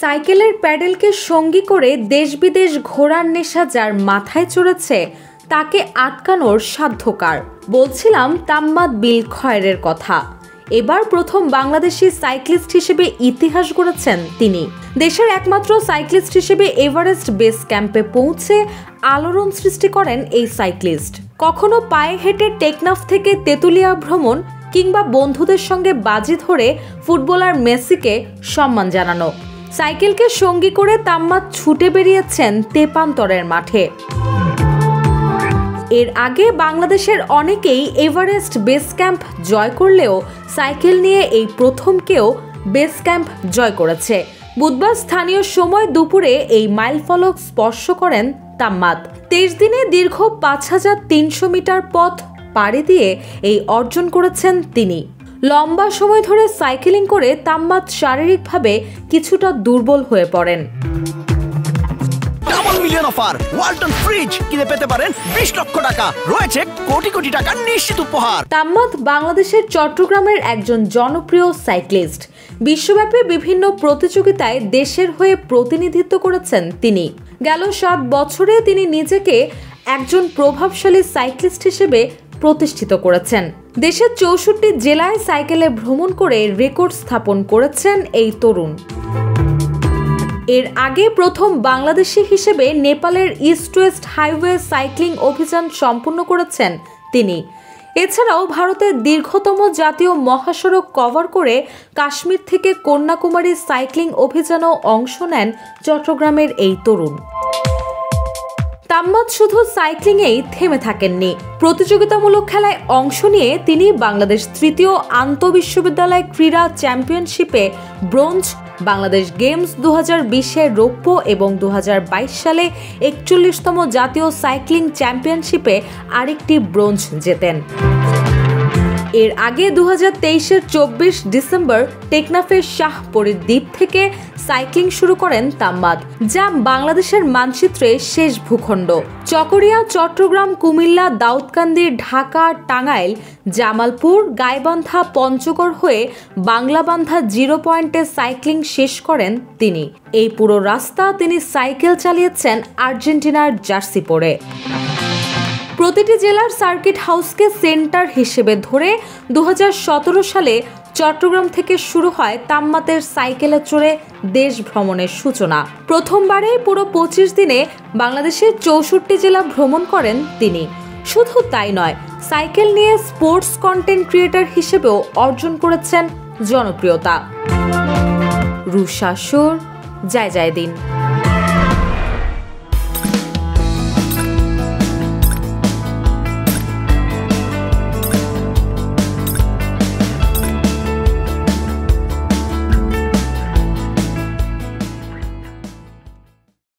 সাইকেলের প্যাডেলকে সঙ্গী করে দেশ বিদেশ ঘোরার নেশা যার মাথায় চড়েছে তাকে আটকানোর সাধ্য কার? বলছিলাম তাম্মাদ বিল খয়েরের কথা। এবার প্রথম বাংলাদেশি সাইক্লিস্ট হিসেবে ইতিহাস গড়েছেন তিনি। দেশের একমাত্র সাইক্লিস্ট হিসেবে এভারেস্ট বেস ক্যাম্পে পৌঁছে আলোড়ন সৃষ্টি করেন এই সাইক্লিস্ট। কখনো পায়ে হেঁটে টেকনাফ থেকে তেঁতুলিয়া ভ্রমণ, কিংবা বন্ধুদের সঙ্গে বাজি ধরে ফুটবলার মেসিকে সম্মান জানানো। সাইকেলকে সঙ্গী করে তাম্মাদ ছুটে বেরিয়েছেন তেপান্তরের মাঠে। এর আগে বাংলাদেশের অনেকেই এভারেস্ট বেস ক্যাম্প জয় করলেও সাইকেল নিয়ে এই প্রথম কেউ বেস ক্যাম্প জয় করেছে। বুধবার স্থানীয় সময় দুপুরে এই মাইলফলক স্পর্শ করেন তাম্মাদ। 23 দিনে দীর্ঘ 5300 মিটার পথ পাড়ি দিয়ে এই অর্জন করেছেন তিনি। লম্বা সময় ধরে সাইকেলিং করে তাম্মাদ শারীরিকভাবে কিছুটা দুর্বল হয়ে পড়েন। Double million offer, Walton fridge কিনে পেতে পারেন 20 লক্ষ টাকা, রয়েছে কোটি কোটি টাকার নিশ্চিত উপহার। তাম্মাদ বাংলাদেশের চট্টগ্রামের একজন জনপ্রিয় সাইক্লিস্ট। বিশ্বব্যাপী বিভিন্ন প্রতিযোগিতায় দেশের হয়ে প্রতিনিধিত্ব করেছেন তিনি। গেল 7 বছরে তিনি নিজেকে একজন প্রভাবশালী সাইক্লিস্ট হিসেবে প্রতিষ্ঠিত করেছেন। দেশের 64 জেলায় সাইকেলে ভ্রমণ করে রেকর্ড স্থাপন করেছেন এই তরুণ। এর আগে প্রথম বাংলাদেশি হিসেবে নেপালের ইস্ট ওয়েস্ট হাইওয়ে সাইক্লিং অভিযান সম্পূর্ণ করেছেন তিনি। এছাড়াও ভারতের দীর্ঘতম জাতীয় মহাসড়ক কভার করে কাশ্মীর থেকে কন্যাকুমারী সাইক্লিং অভিযানেও অংশ নেন চট্টগ্রামের এই তরুণ। তাম্মাদ শুধু সাইক্লিংয়েই থেমে থাকেননি। প্রতিযোগিতামূলক খেলায় অংশ নিয়ে তিনি বাংলাদেশ তৃতীয় আন্তঃবিশ্ববিদ্যালয় ক্রীড়া চ্যাম্পিয়নশিপে ব্রোঞ্জ, বাংলাদেশ গেমস 2020-এ রৌপ্য এবং 2022 সালে 41তম জাতীয় সাইক্লিং চ্যাম্পিয়নশিপে আরেকটি ব্রোঞ্জ জেতেন। এর আগে 2023-এর 24 ডিসেম্বর টেকনাফের শাহপরীর দ্বীপ থেকে সাইক্লিং শুরু করেন তাম্মাদ, যা বাংলাদেশের মানচিত্রে শেষ ভূখণ্ড। চকরিয়া, চট্টগ্রাম, কুমিল্লা, দাউদকান্দি, ঢাকা, টাঙ্গাইল, জামালপুর, গাইবান্ধা, পঞ্চগড় হয়ে বাংলাবান্ধা 0 পয়েন্টে সাইক্লিং শেষ করেন তিনি। এই পুরো রাস্তা তিনি সাইকেল চালিয়েছেন আর্জেন্টিনার জার্সি পরে। প্রতিটি জেলার সার্কিট হাউসকে সেন্টার হিসেবে ধরে 2017 সালে চট্টগ্রাম থেকে শুরু হয় তাম্মাদের সাইকেলে চড়ে দেশ ভ্রমণের সূচনা। প্রথমবারে পুরো 25 দিনে বাংলাদেশের 64 জেলা ভ্রমণ করেন তিনি। শুধু তাই নয়, সাইকেল নিয়ে স্পোর্টস কন্টেন্ট ক্রিয়েটর হিসেবেও অর্জন করেছেন জনপ্রিয়তা। রুশা সুর, জয় জয় দিন।